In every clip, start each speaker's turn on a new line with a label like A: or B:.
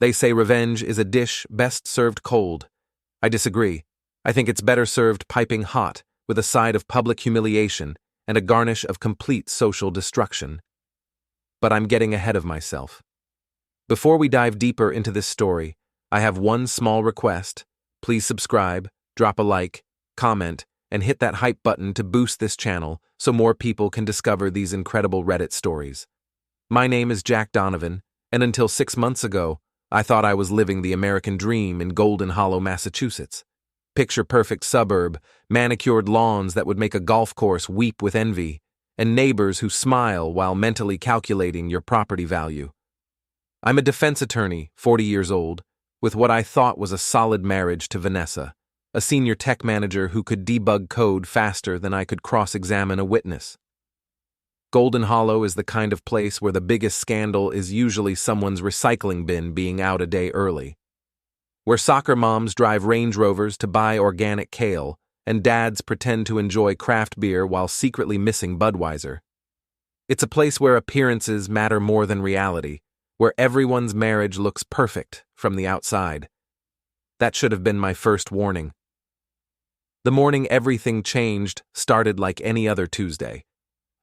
A: They say revenge is a dish best served cold. I disagree. I think it's better served piping hot, with a side of public humiliation and a garnish of complete social destruction. But I'm getting ahead of myself. Before we dive deeper into this story, I have one small request. Please subscribe, drop a like, comment, and hit that hype button to boost this channel so more people can discover these incredible Reddit stories. My name is Jack Donovan, and until 6 months ago, I thought I was living the American dream in Golden Hollow, Massachusetts. Picture-perfect suburb, manicured lawns that would make a golf course weep with envy, and neighbors who smile while mentally calculating your property value. I'm a defense attorney, 40 years old, with what I thought was a solid marriage to Vanessa, a senior tech manager who could debug code faster than I could cross-examine a witness. Golden Hollow is the kind of place where the biggest scandal is usually someone's recycling bin being out a day early. Where soccer moms drive Range Rovers to buy organic kale, and dads pretend to enjoy craft beer while secretly missing Budweiser. It's a place where appearances matter more than reality, where everyone's marriage looks perfect from the outside. That should have been my first warning. The morning everything changed started like any other Tuesday.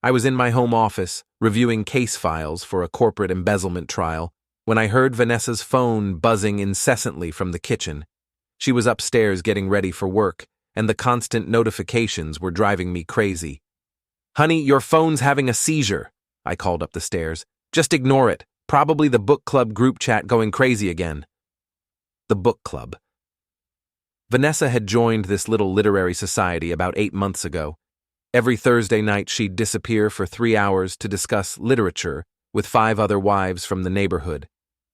A: I was in my home office, reviewing case files for a corporate embezzlement trial, when I heard Vanessa's phone buzzing incessantly from the kitchen. She was upstairs getting ready for work, and the constant notifications were driving me crazy. "Honey, your phone's having a seizure," I called up the stairs. "Just ignore it. Probably the book club group chat going crazy again." The book club. Vanessa had joined this little literary society about 8 months ago. Every Thursday night she'd disappear for 3 hours to discuss literature with 5 other wives from the neighborhood.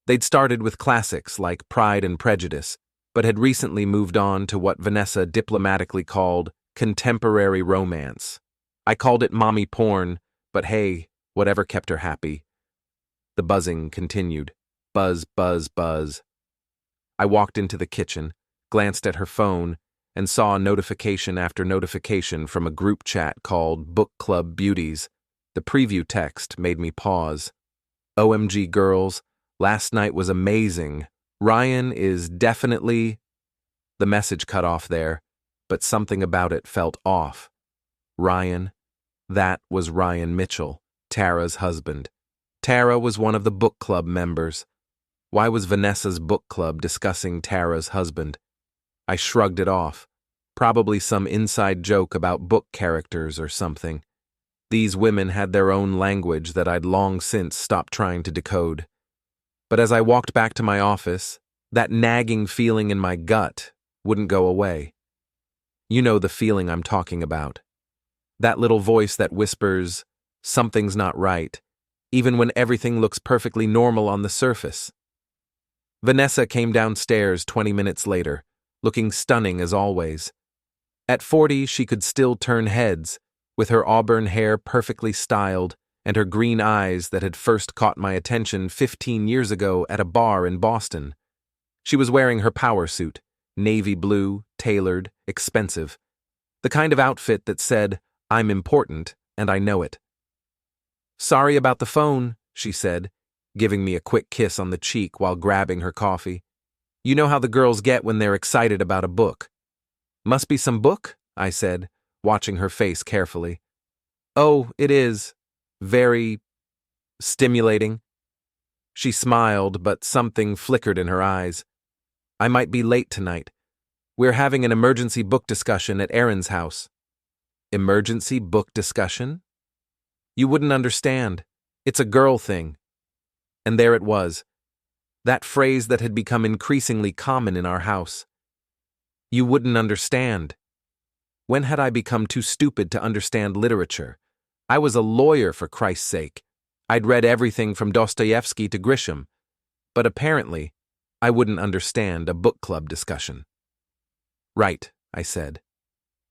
A: They'd started with classics like Pride and Prejudice, but had recently moved on to what Vanessa diplomatically called contemporary romance. I called it mommy porn, but hey, whatever kept her happy. The buzzing continued. Buzz, buzz, buzz. I walked into the kitchen, glanced at her phone, and saw notification after notification from a group chat called Book Club Beauties. The preview text made me pause. "OMG girls, last night was amazing. Ryan is definitely..." The message cut off there, but something about it felt off. Ryan? That was Ryan Mitchell, Tara's husband. Tara was one of the book club members. Why was Vanessa's book club discussing Tara's husband? I shrugged it off. Probably some inside joke about book characters or something. These women had their own language that I'd long since stopped trying to decode. But as I walked back to my office, that nagging feeling in my gut wouldn't go away. You know the feeling I'm talking about. That little voice that whispers, something's not right, even when everything looks perfectly normal on the surface. Vanessa came downstairs 20 minutes later, looking stunning as always. At 40, she could still turn heads, with her auburn hair perfectly styled and her green eyes that had first caught my attention 15 years ago at a bar in Boston. She was wearing her power suit, navy blue, tailored, expensive. The kind of outfit that said, "I'm important, and I know it." "Sorry about the phone," she said, giving me a quick kiss on the cheek while grabbing her coffee. "You know how the girls get when they're excited about a book." "Must be some book?" I said, watching her face carefully. "Oh, it is. Very stimulating." She smiled, but something flickered in her eyes. "I might be late tonight. We're having an emergency book discussion at Erin's house." "Emergency book discussion?" "You wouldn't understand. It's a girl thing." And there it was. That phrase that had become increasingly common in our house. You wouldn't understand. When had I become too stupid to understand literature? I was a lawyer, for Christ's sake. I'd read everything from Dostoevsky to Grisham. But apparently, I wouldn't understand a book club discussion. "Right," I said.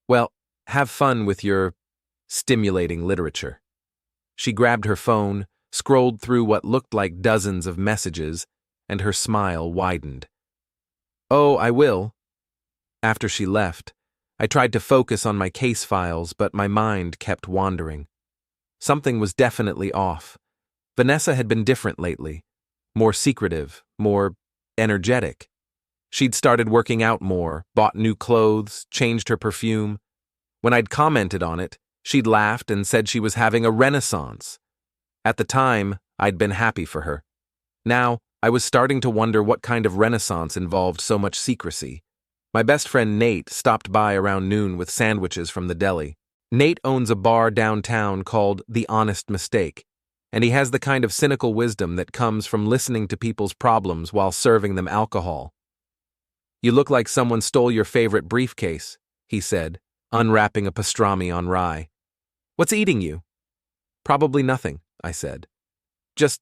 A: "Well, have fun with your stimulating literature." She grabbed her phone, scrolled through what looked like dozens of messages, and her smile widened. "Oh, I will." After she left, I tried to focus on my case files, but my mind kept wandering. Something was definitely off. Vanessa had been different lately. More secretive, more energetic. She'd started working out more, bought new clothes, changed her perfume. When I'd commented on it, she'd laughed and said she was having a renaissance. At the time, I'd been happy for her. Now, I was starting to wonder what kind of renaissance involved so much secrecy. My best friend Nate stopped by around noon with sandwiches from the deli. Nate owns a bar downtown called The Honest Mistake, and he has the kind of cynical wisdom that comes from listening to people's problems while serving them alcohol. "You look like someone stole your favorite briefcase," he said, unwrapping a pastrami on rye. "What's eating you?" "Probably nothing," I said. "Just,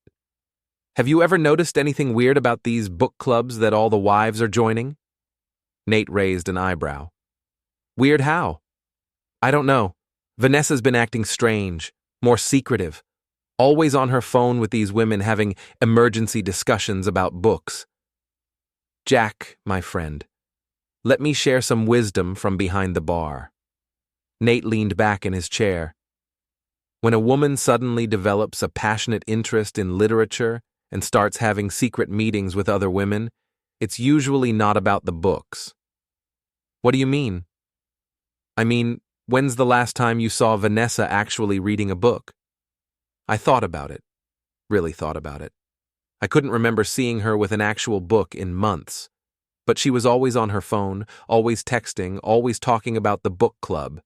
A: have you ever noticed anything weird about these book clubs that all the wives are joining?" Nate raised an eyebrow. "Weird how?" "I don't know. Vanessa's been acting strange, more secretive, always on her phone with these women having emergency discussions about books." "Jack, my friend, let me share some wisdom from behind the bar." Nate leaned back in his chair. "When a woman suddenly develops a passionate interest in literature and starts having secret meetings with other women, it's usually not about the books." "What do you mean?" "I mean, when's the last time you saw Vanessa actually reading a book?" I thought about it. Really thought about it. I couldn't remember seeing her with an actual book in months. But she was always on her phone, always texting, always talking about the book club.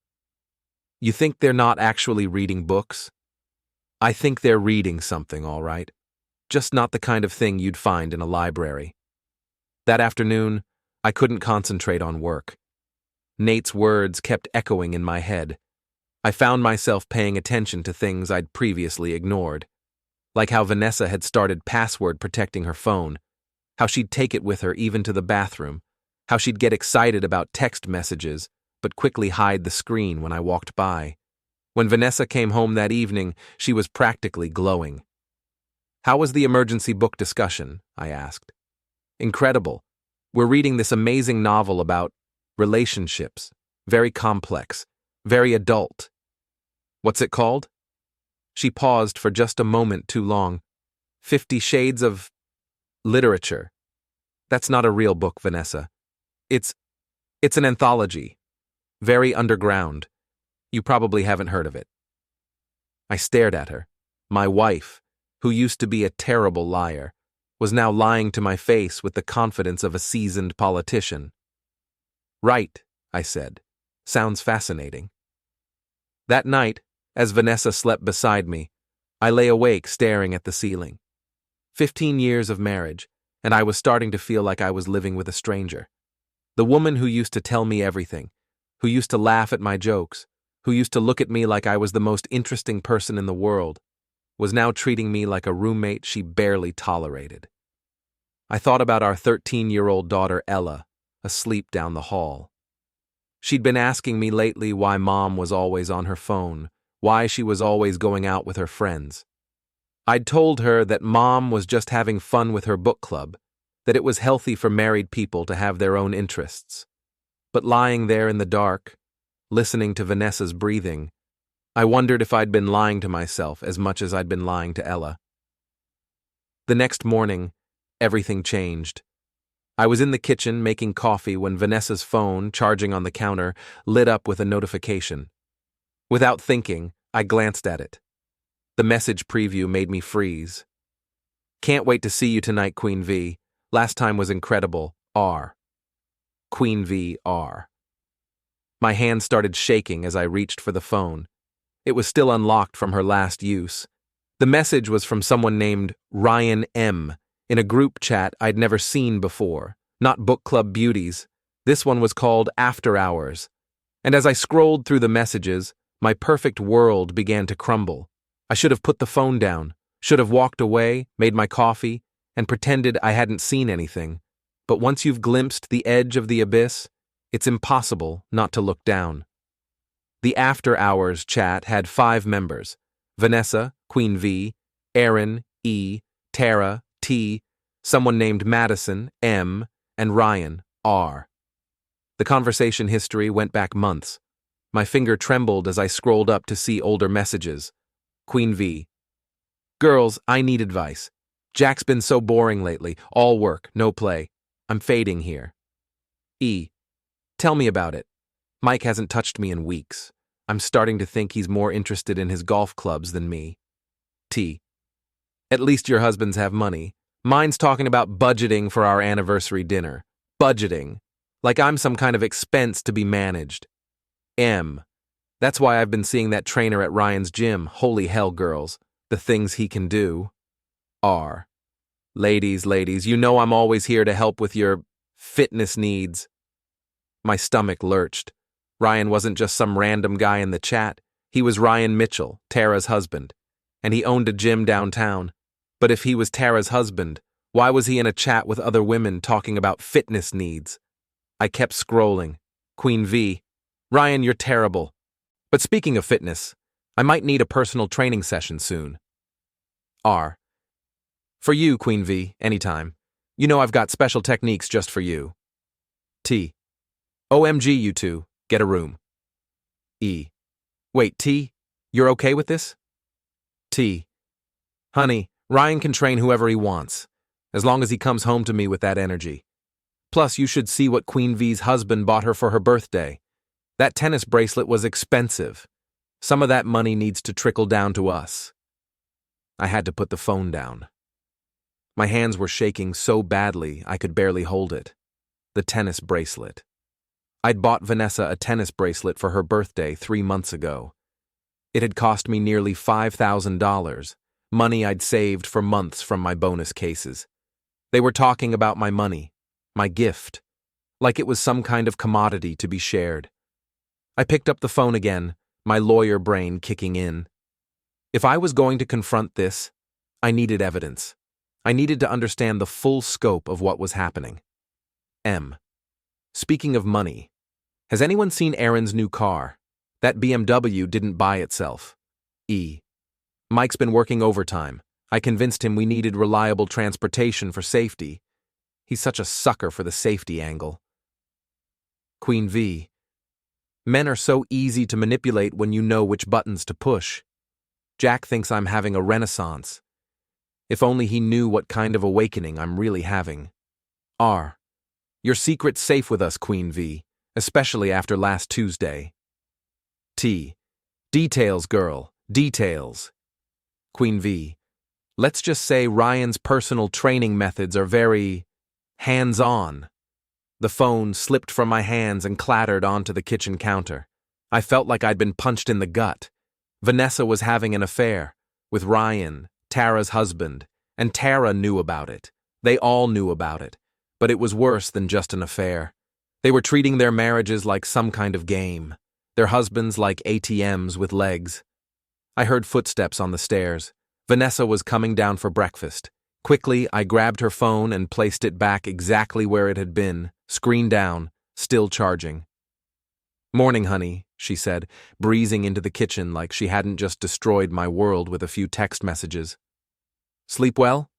A: "You think they're not actually reading books?" "I think they're reading something, all right. Just not the kind of thing you'd find in a library." That afternoon, I couldn't concentrate on work. Nate's words kept echoing in my head. I found myself paying attention to things I'd previously ignored, like how Vanessa had started password protecting her phone, how she'd take it with her even to the bathroom, how she'd get excited about text messages but quickly hide the screen when I walked by. When Vanessa came home that evening, she was practically glowing. "How was the emergency book discussion?" I asked. "Incredible. We're reading this amazing novel about relationships, very complex, very adult." "What's it called?" She paused for just a moment too long. 50 Shades of Literature. "That's not a real book, Vanessa. It's an anthology. Very underground. You probably haven't heard of it." I stared at her. My wife, who used to be a terrible liar, was now lying to my face with the confidence of a seasoned politician. "Right," I said. "Sounds fascinating." That night, as Vanessa slept beside me, I lay awake staring at the ceiling. 15 years of marriage, and I was starting to feel like I was living with a stranger. The woman who used to tell me everything, who used to laugh at my jokes, who used to look at me like I was the most interesting person in the world, was now treating me like a roommate she barely tolerated. I thought about our 13-year-old daughter Ella, asleep down the hall. She'd been asking me lately why Mom was always on her phone, why she was always going out with her friends. I'd told her that Mom was just having fun with her book club, that it was healthy for married people to have their own interests. But lying there in the dark, listening to Vanessa's breathing, I wondered if I'd been lying to myself as much as I'd been lying to Ella. The next morning, everything changed. I was in the kitchen making coffee when Vanessa's phone, charging on the counter, lit up with a notification. Without thinking, I glanced at it. The message preview made me freeze. "Can't wait to see you tonight, Queen V. Last time was incredible. R." Queen V R. My hand started shaking as I reached for the phone. It was still unlocked from her last use. The message was from someone named Ryan M. in a group chat I'd never seen before, not book club beauties. This one was called After Hours. And as I scrolled through the messages, my perfect world began to crumble. I should have put the phone down, should have walked away, made my coffee, and pretended I hadn't seen anything. But once you've glimpsed the edge of the abyss, it's impossible not to look down. The After Hours chat had 5 members: Vanessa, Queen V, Aaron, E, Tara, T, someone named Madison, M, and Ryan, R. The conversation history went back months. My finger trembled as I scrolled up to see older messages. Queen V: "Girls, I need advice. Jack's been so boring lately. All work, no play. I'm fading here. E. Tell me about it. Mike hasn't touched me in weeks. I'm starting to think he's more interested in his golf clubs than me. T. At least your husbands have money. Mine's talking about budgeting for our anniversary dinner. Budgeting. Like I'm some kind of expense to be managed. M. That's why I've been seeing that trainer at Ryan's gym. Holy hell, girls. The things he can do. R. Ladies, you know I'm always here to help with your fitness needs. My stomach lurched. Ryan wasn't just some random guy in the chat. He was Ryan Mitchell, Tara's husband. And he owned a gym downtown. But if he was Tara's husband, why was he in a chat with other women talking about fitness needs? I kept scrolling. Queen V. Ryan, you're terrible. But speaking of fitness, I might need a personal training session soon. R. For you, Queen V, anytime. You know I've got special techniques just for you. T. OMG, you two, get a room. E. Wait, T, you're okay with this? T. Honey, Ryan can train whoever he wants, as long as he comes home to me with that energy. Plus, you should see what Queen V's husband bought her for her birthday. That tennis bracelet was expensive. Some of that money needs to trickle down to us. I had to put the phone down. My hands were shaking so badly I could barely hold it. The tennis bracelet. I'd bought Vanessa a tennis bracelet for her birthday 3 months ago. It had cost me nearly $5,000, money I'd saved for months from my bonus cases. They were talking about my money, my gift, like it was some kind of commodity to be shared. I picked up the phone again, my lawyer brain kicking in. If I was going to confront this, I needed evidence. I needed to understand the full scope of what was happening. M. Speaking of money, has anyone seen Aaron's new car? That BMW didn't buy itself. E. Mike's been working overtime. I convinced him we needed reliable transportation for safety. He's such a sucker for the safety angle. Queen V. Men are so easy to manipulate when you know which buttons to push. Jack thinks I'm having a renaissance. If only he knew what kind of awakening I'm really having. R. Your secret's safe with us, Queen V, especially after last Tuesday. T. Details, girl, details. Queen V. Let's just say Ryan's personal training methods are very hands-on. The phone slipped from my hands and clattered onto the kitchen counter. I felt like I'd been punched in the gut. Vanessa was having an affair with Ryan, Tara's husband, and Tara knew about it. They all knew about it, but it was worse than just an affair. They were treating their marriages like some kind of game, their husbands like ATMs with legs. I heard footsteps on the stairs. Vanessa was coming down for breakfast. Quickly, I grabbed her phone and placed it back exactly where it had been, screen down, still charging. Morning, honey, she said, breezing into the kitchen like she hadn't just destroyed my world with a few text messages. Sleep well?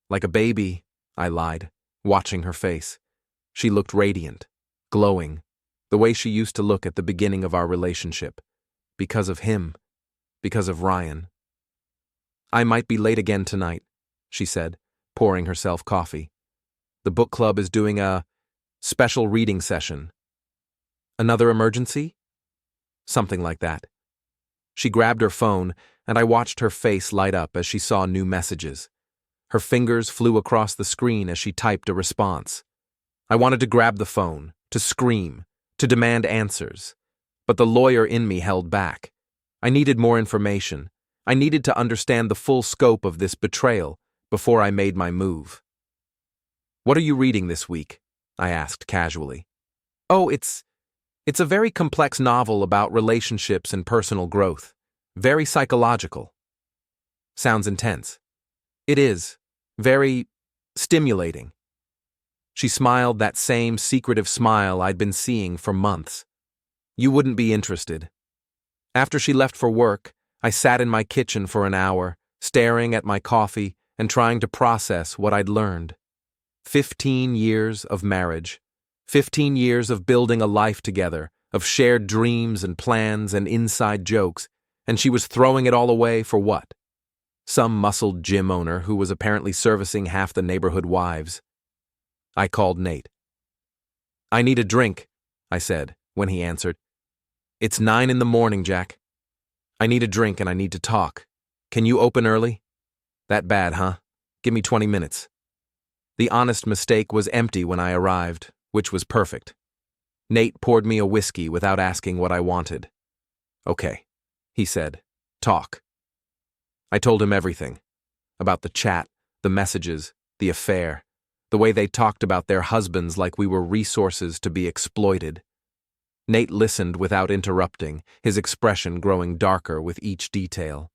A: Like a baby, I lied, watching her face. She looked radiant, glowing, the way she used to look at the beginning of our relationship. Because of him. Because of Ryan. I might be late again tonight, she said, pouring herself coffee. The book club is doing a special reading session. Another emergency? Something like that. She grabbed her phone, and I watched her face light up as she saw new messages. Her fingers flew across the screen as she typed a response. I wanted to grab the phone, to scream, to demand answers. But the lawyer in me held back. I needed more information. I needed to understand the full scope of this betrayal before I made my move. What are you reading this week? I asked casually. Oh, it's a very complex novel about relationships and personal growth. Very psychological. Sounds intense. It is. Very stimulating. She smiled that same secretive smile I'd been seeing for months. You wouldn't be interested. After she left for work, I sat in my kitchen for an hour, staring at my coffee and trying to process what I'd learned. 15 years of marriage. 15 years of building a life together, of shared dreams and plans and inside jokes, and she was throwing it all away for what? some muscled gym owner who was apparently servicing half the neighborhood wives. I called Nate. "I need a drink," I said, when he answered. "It's 9 in the morning, Jack. I need a drink and I need to talk. Can you open early?" "That bad, huh? Give me 20 minutes. The honest mistake was empty when I arrived, which was perfect. Nate poured me a whiskey without asking what I wanted. "Okay," he said. "Talk." I told him everything. About the chat, the messages, the affair, the way they talked about their husbands like we were resources to be exploited. Nate listened without interrupting, his expression growing darker with each detail.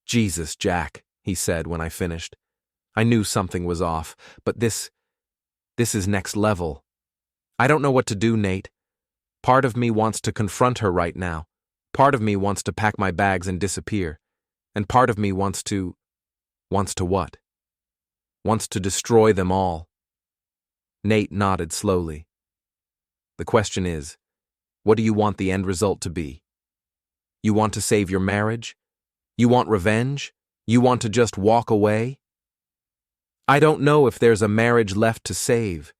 A: "Jesus, Jack," he said when I finished. I knew something was off, but this is next level. I don't know what to do, Nate. Part of me wants to confront her right now. Part of me wants to pack my bags and disappear. And part of me wants to what? Wants to destroy them all. Nate nodded slowly. "The question is, what do you want the end result to be? You want to save your marriage? You want revenge? You want to just walk away?" "I don't know if there's a marriage left to save.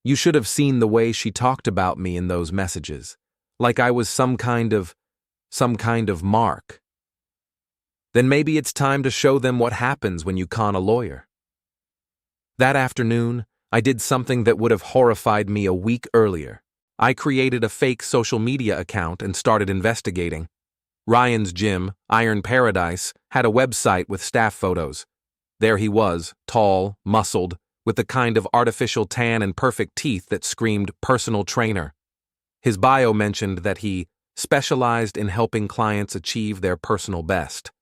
A: You should have seen the way she talked about me in those messages, like I was some kind of mark." "Then maybe it's time to show them what happens when you con a lawyer." That afternoon, I did something that would have horrified me a week earlier. I created a fake social media account and started investigating. Ryan's gym, Iron Paradise, had a website with staff photos. There he was, tall, muscled, with the kind of artificial tan and perfect teeth that screamed personal trainer. His bio mentioned that he specialized in helping clients achieve their personal best.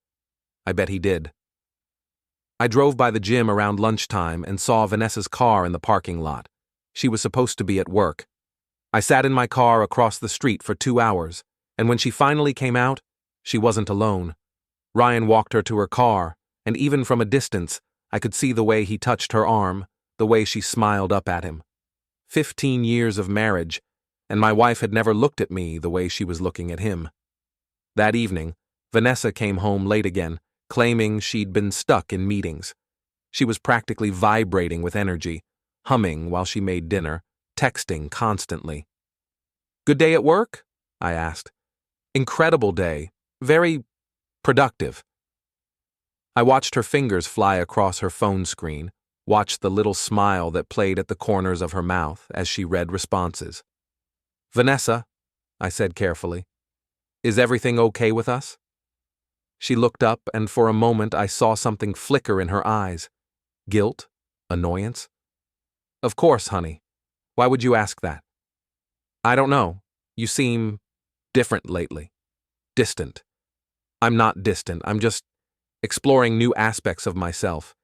A: I bet he did. I drove by the gym around lunchtime and saw Vanessa's car in the parking lot. She was supposed to be at work. I sat in my car across the street for 2 hours, and when she finally came out, she wasn't alone. Ryan walked her to her car, and even from a distance, I could see the way he touched her arm, the way she smiled up at him. 15 years of marriage, and my wife had never looked at me the way she was looking at him. That evening, Vanessa came home late again, claiming she'd been stuck in meetings. She was practically vibrating with energy, humming while she made dinner, texting constantly. "Good day at work?" I asked. "Incredible day. Very productive." I watched her fingers fly across her phone screen, watched the little smile that played at the corners of her mouth as she read responses. "Vanessa," I said carefully, "is everything okay with us?" She looked up, and for a moment I saw something flicker in her eyes. Guilt? Annoyance? "Of course, honey. Why would you ask that?" "I don't know. You seem different lately. Distant." "I'm not distant. I'm just exploring new aspects of myself.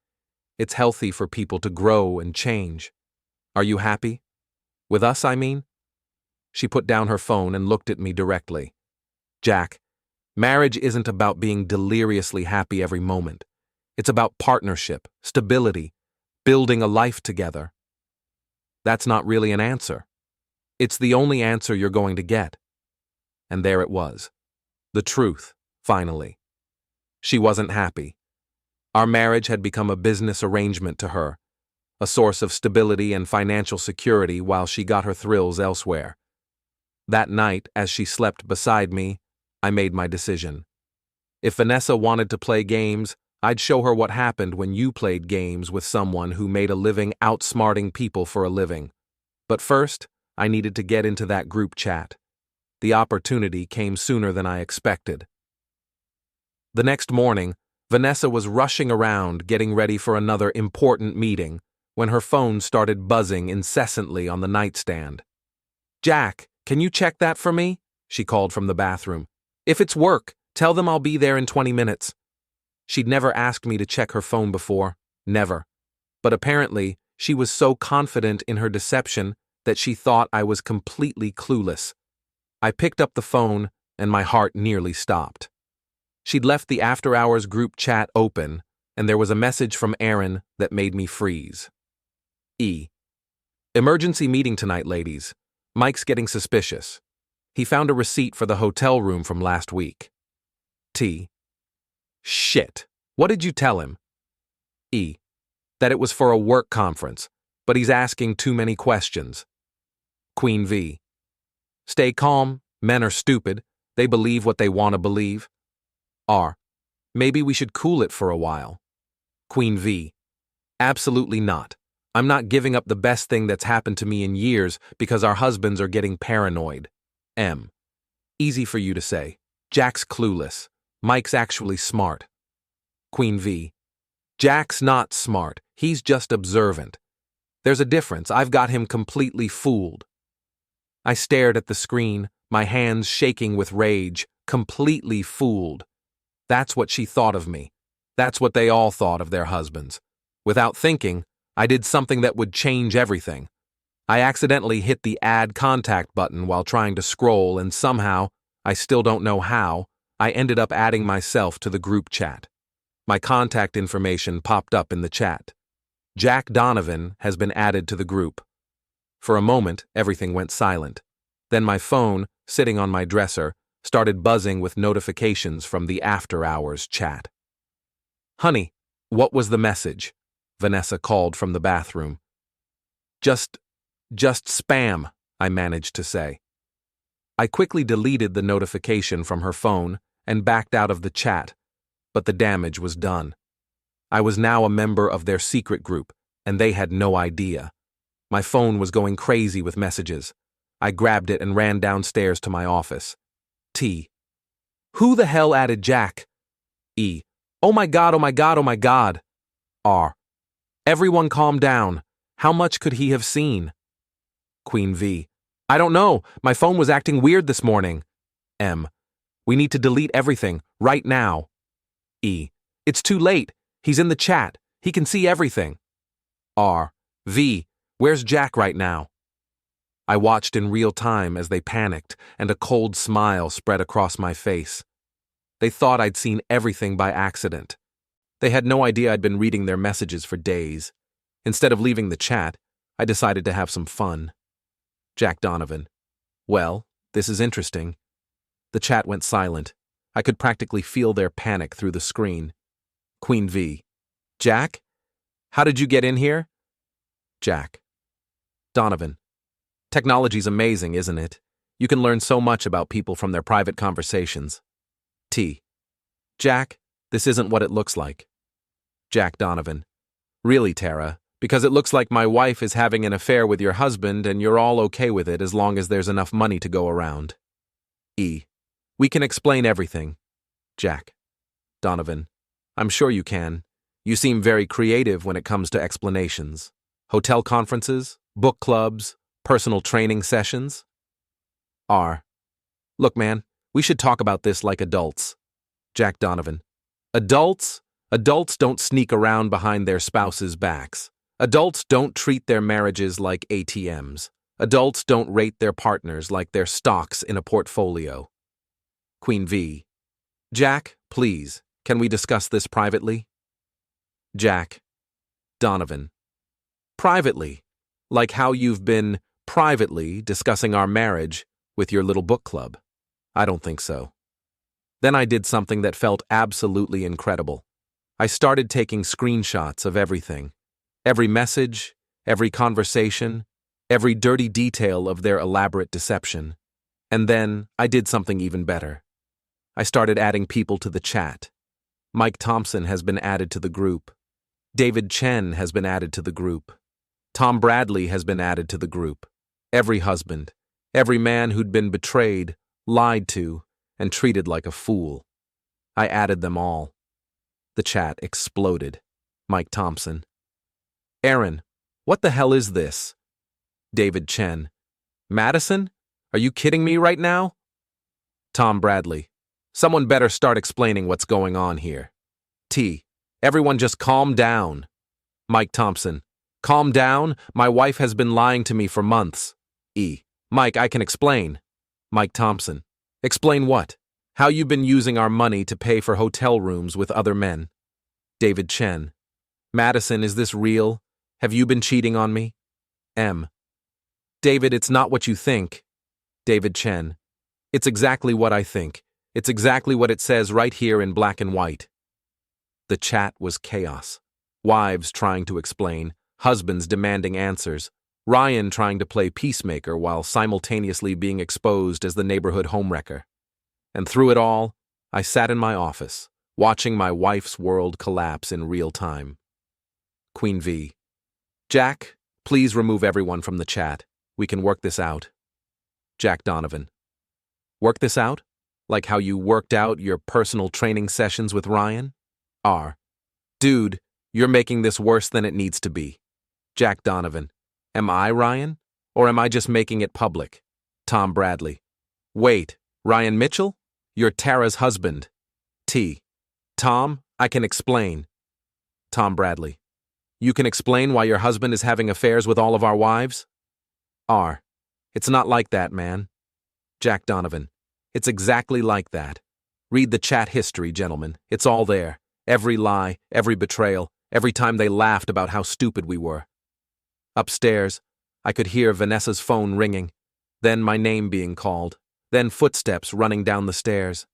A: It's healthy for people to grow and change. Are you happy? With us, I mean?" She put down her phone and looked at me directly. "Jack, marriage isn't about being deliriously happy every moment. It's about partnership, stability, building a life together." "That's not really an answer. It's the only answer you're going to get." And there it was. The truth, finally. She wasn't happy. Our marriage had become a business arrangement to her, a source of stability and financial security while she got her thrills elsewhere. That night, as she slept beside me, I made my decision. If Vanessa wanted to play games, I'd show her what happened when you played games with someone who made a living outsmarting people for a living. But first, I needed to get into that group chat. The opportunity came sooner than I expected. The next morning, Vanessa was rushing around getting ready for another important meeting when her phone started buzzing incessantly on the nightstand. "Jack, can you check that for me?" she called from the bathroom. "If it's work, tell them I'll be there in 20 minutes. She'd never asked me to check her phone before, never. But apparently, she was so confident in her deception that she thought I was completely clueless. I picked up the phone, and my heart nearly stopped. She'd left the after-hours group chat open, and there was a message from Aaron that made me freeze. Emergency meeting tonight, ladies. Mike's getting suspicious. He found a receipt for the hotel room from last week. Shit. What did you tell him? E. That it was for a work conference, but he's asking too many questions. Queen V. Stay calm. Men are stupid. They believe what they want to believe. R. Maybe we should cool it for a while. Queen V. Absolutely not. I'm not giving up the best thing that's happened to me in years because our husbands are getting paranoid. M. Easy for you to say. Jack's clueless. Mike's actually smart. Queen V. Jack's not smart. He's just observant. There's a difference. I've got him completely fooled. I stared at the screen, my hands shaking with rage, completely fooled. That's what she thought of me. That's what they all thought of their husbands. Without thinking, I did something that would change everything. I accidentally hit the add contact button while trying to scroll, and somehow, I still don't know how, I ended up adding myself to the group chat. My contact information popped up in the chat. Jack Donovan has been added to the group. For a moment, everything went silent. Then my phone, sitting on my dresser, started buzzing with notifications from the after hours chat. Honey, what was the message? Vanessa called from the bathroom. Just spam, I managed to say. I quickly deleted the notification from her phone and backed out of the chat, but the damage was done. I was now a member of their secret group, and they had no idea. My phone was going crazy with messages. I grabbed it and ran downstairs to my office. T. Who the hell added Jack? E. Oh my God, oh my God, oh my God. R. Everyone calm down. How much could he have seen? Queen V. I don't know. My phone was acting weird this morning. M. We need to delete everything, right now. E. It's too late. He's in the chat. He can see everything. R. V. Where's Jack right now? I watched in real time as they panicked, and a cold smile spread across my face. They thought I'd seen everything by accident. They had no idea I'd been reading their messages for days. Instead of leaving the chat, I decided to have some fun. Jack Donovan. Well, this is interesting. The chat went silent. I could practically feel their panic through the screen. Queen V. Jack? How did you get in here? Jack. Donovan. Technology's amazing, isn't it? You can learn so much about people from their private conversations. T. Jack, this isn't what it looks like. Jack Donovan. Really, Tara, because it looks like my wife is having an affair with your husband and you're all okay with it as long as there's enough money to go around. E. We can explain everything. Jack. Donovan. I'm sure you can. You seem very creative when it comes to explanations. Hotel conferences, book clubs, personal training sessions. R. Look, man, we should talk about this like adults. Jack Donovan. Adults? Adults don't sneak around behind their spouses' backs. Adults don't treat their marriages like ATMs. Adults don't rate their partners like they're stocks in a portfolio. Queen V. Jack, please, can we discuss this privately? Jack. Donovan. Privately? Like how you've been privately discussing our marriage with your little book club? I don't think so. Then I did something that felt absolutely incredible. I started taking screenshots of everything. Every message, every conversation, every dirty detail of their elaborate deception. And then I did something even better. I started adding people to the chat. Mike Thompson has been added to the group. David Chen has been added to the group. Tom Bradley has been added to the group. Every husband, every man who'd been betrayed, lied to, and treated like a fool. I added them all. The chat exploded. Mike Thompson. Aaron, what the hell is this? David Chen. Madison? Are you kidding me right now? Tom Bradley. Someone better start explaining what's going on here. T. Everyone just calm down. Mike Thompson. Calm down? My wife has been lying to me for months. E. Mike, I can explain. Mike Thompson. Explain what? How you've been using our money to pay for hotel rooms with other men. David Chen. Madison, is this real? Have you been cheating on me? M. David, it's not what you think. David Chen. It's exactly what I think. It's exactly what it says right here in black and white. The chat was chaos. Wives trying to explain, husbands demanding answers, Ryan trying to play peacemaker while simultaneously being exposed as the neighborhood homewrecker. And through it all, I sat in my office, watching my wife's world collapse in real time. Queen V. Jack, please remove everyone from the chat. We can work this out. Jack Donovan. Work this out? Like how you worked out your personal training sessions with Ryan? R. Dude, you're making this worse than it needs to be. Jack Donovan. Am I Ryan? Or am I just making it public? Tom Bradley. Wait, Ryan Mitchell? You're Tara's husband. T. Tom, I can explain. Tom Bradley. You can explain why your husband is having affairs with all of our wives? R. It's not like that, man. Jack Donovan. It's exactly like that. Read the chat history, gentlemen. It's all there. Every lie, every betrayal, every time they laughed about how stupid we were. Upstairs, I could hear Vanessa's phone ringing, then my name being called, then footsteps running down the stairs.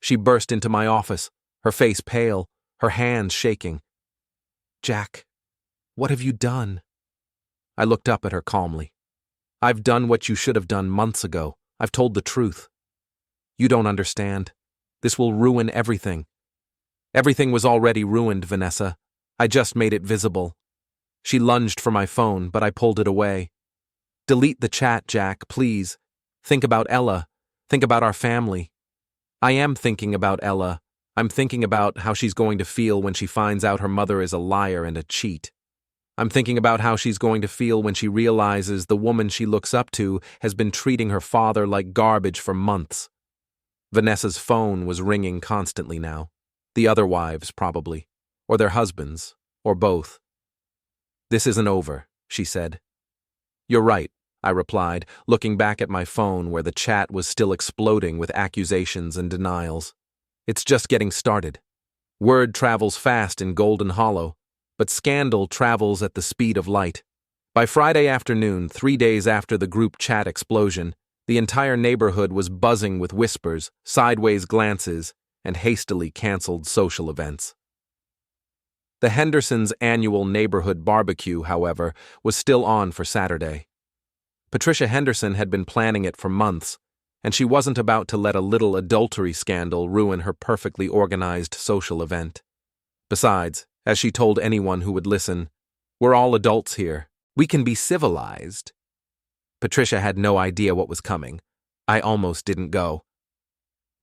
A: She burst into my office, her face pale, her hands shaking. Jack, what have you done? I looked up at her calmly. I've done what you should have done months ago. I've told the truth. You don't understand. This will ruin everything. Everything was already ruined, Vanessa. I just made it visible. She lunged for my phone, but I pulled it away. Delete the chat, Jack, please. Think about Ella. Think about our family. I am thinking about Ella. I'm thinking about how she's going to feel when she finds out her mother is a liar and a cheat. I'm thinking about how she's going to feel when she realizes the woman she looks up to has been treating her father like garbage for months. Vanessa's phone was ringing constantly now. The other wives, probably. Or their husbands. Or both. This isn't over, she said. You're right, I replied, looking back at my phone where the chat was still exploding with accusations and denials. It's just getting started. Word travels fast in Golden Hollow, but scandal travels at the speed of light. By Friday afternoon, 3 days after the group chat explosion, the entire neighborhood was buzzing with whispers, sideways glances, and hastily canceled social events. The Hendersons' annual neighborhood barbecue, however, was still on for Saturday. Patricia Henderson had been planning it for months, and she wasn't about to let a little adultery scandal ruin her perfectly organized social event. Besides, as she told anyone who would listen, we're all adults here. We can be civilized. Patricia had no idea what was coming. I almost didn't go.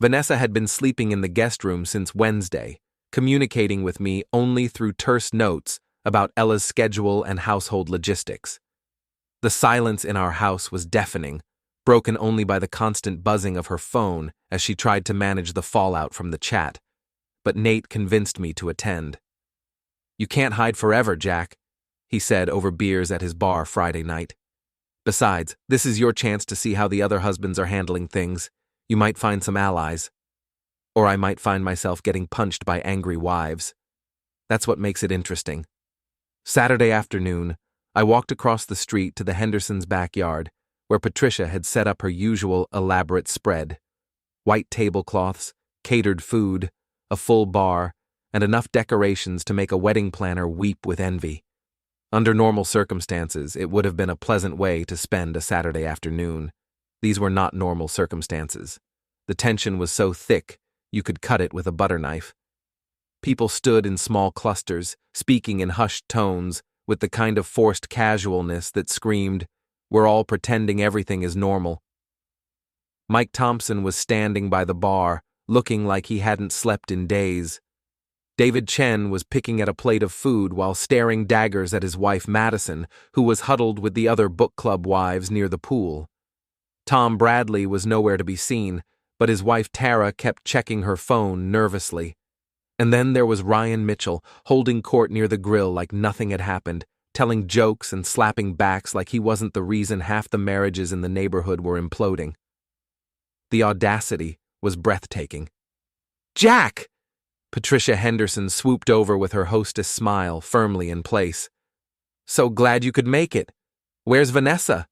A: Vanessa had been sleeping in the guest room since Wednesday, communicating with me only through terse notes about Ella's schedule and household logistics. The silence in our house was deafening, broken only by the constant buzzing of her phone as she tried to manage the fallout from the chat. But Nate convinced me to attend. You can't hide forever, Jack, he said over beers at his bar Friday night. Besides, this is your chance to see how the other husbands are handling things. You might find some allies. Or I might find myself getting punched by angry wives. That's what makes it interesting. Saturday afternoon, I walked across the street to the Hendersons' backyard, where Patricia had set up her usual elaborate spread. White tablecloths, catered food, a full bar, and enough decorations to make a wedding planner weep with envy. Under normal circumstances, it would have been a pleasant way to spend a Saturday afternoon. These were not normal circumstances. The tension was so thick, you could cut it with a butter knife. People stood in small clusters, speaking in hushed tones, with the kind of forced casualness that screamed, "We're all pretending everything is normal." Mike Thompson was standing by the bar, looking like he hadn't slept in days. David Chen was picking at a plate of food while staring daggers at his wife Madison, who was huddled with the other book club wives near the pool. Tom Bradley was nowhere to be seen, but his wife Tara kept checking her phone nervously. And then there was Ryan Mitchell, holding court near the grill like nothing had happened, telling jokes and slapping backs like he wasn't the reason half the marriages in the neighborhood were imploding. The audacity was breathtaking. "Jack!" Patricia Henderson swooped over with her hostess smile firmly in place. "So glad you could make it. Where's Vanessa?"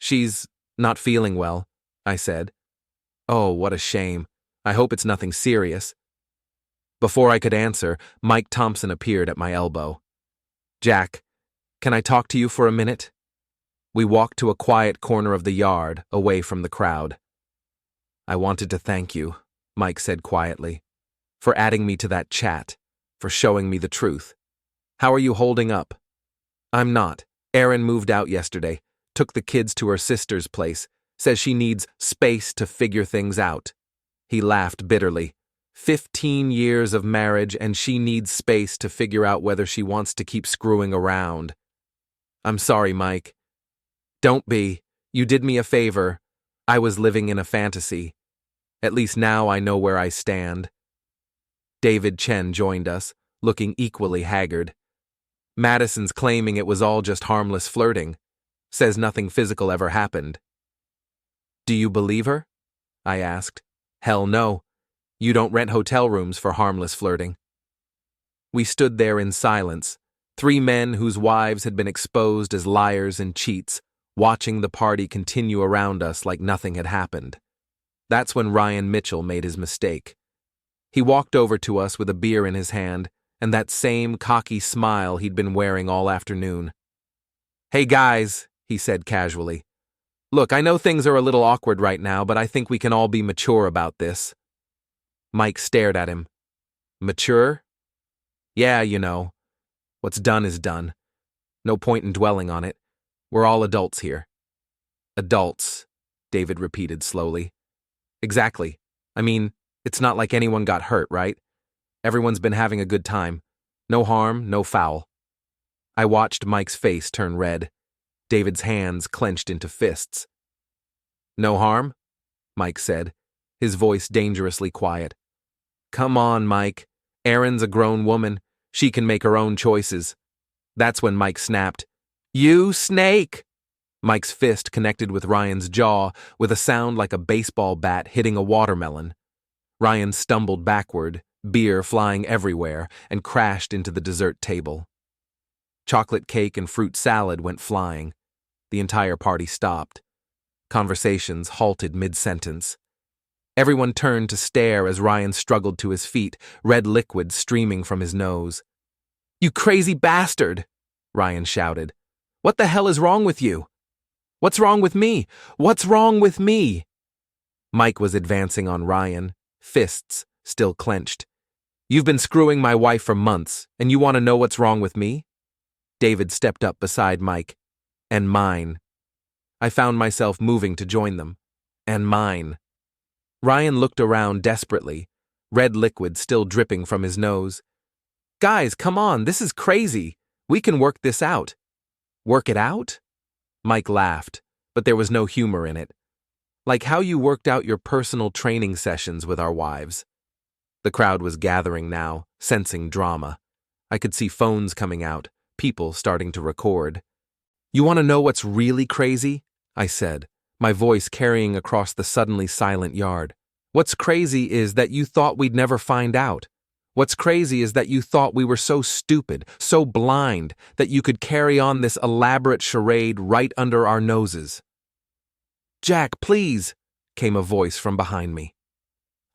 A: "She's not feeling well," I said. "Oh, what a shame. I hope it's nothing serious." Before I could answer, Mike Thompson appeared at my elbow. "Jack, can I talk to you for a minute?" We walked to a quiet corner of the yard, away from the crowd. "I wanted to thank you," Mike said quietly, "for adding me to that chat, for showing me the truth. How are you holding up?" "I'm not. Erin moved out yesterday, took the kids to her sister's place, says she needs space to figure things out." He laughed bitterly. 15 years of marriage and she needs space to figure out whether she wants to keep screwing around. "I'm sorry, Mike." "Don't be. You did me a favor. I was living in a fantasy. At least now I know where I stand." David Chen joined us, looking equally haggard. "Madison's claiming it was all just harmless flirting. Says nothing physical ever happened." "Do you believe her?" I asked. "Hell no. You don't rent hotel rooms for harmless flirting." We stood there in silence, 3 men whose wives had been exposed as liars and cheats, watching the party continue around us like nothing had happened. That's when Ryan Mitchell made his mistake. He walked over to us with a beer in his hand and that same cocky smile he'd been wearing all afternoon. "Hey guys," he said casually. "Look, I know things are a little awkward right now, but I think we can all be mature about this." Mike stared at him. "Mature?" "Yeah, you know. What's done is done. No point in dwelling on it. We're all adults here." "Adults," David repeated slowly. "Exactly. I mean, it's not like anyone got hurt, right? Everyone's been having a good time. No harm, no foul." I watched Mike's face turn red. David's hands clenched into fists. "No harm?" Mike said, his voice dangerously quiet. "Come on, Mike. Erin's a grown woman. She can make her own choices." That's when Mike snapped. "You snake!" Mike's fist connected with Ryan's jaw with a sound like a baseball bat hitting a watermelon. Ryan stumbled backward, beer flying everywhere, and crashed into the dessert table. Chocolate cake and fruit salad went flying. The entire party stopped. Conversations halted mid-sentence. Everyone turned to stare as Ryan struggled to his feet, red liquid streaming from his nose. "You crazy bastard!" Ryan shouted. "What the hell is wrong with you?" "What's wrong with me? What's wrong with me?" Mike was advancing on Ryan, fists still clenched. "You've been screwing my wife for months, and you want to know what's wrong with me?" David stepped up beside Mike. "And mine." I found myself moving to join them. "And mine." Ryan looked around desperately, red liquid still dripping from his nose. "Guys, come on, this is crazy. We can work this out." "Work it out?" Mike laughed, but there was no humor in it. "Like how you worked out your personal training sessions with our wives." The crowd was gathering now, sensing drama. I could see phones coming out, people starting to record. "You want to know what's really crazy?" I said, my voice carrying across the suddenly silent yard. "What's crazy is that you thought we'd never find out. What's crazy is that you thought we were so stupid, so blind, that you could carry on this elaborate charade right under our noses." "Jack, please," came a voice from behind me.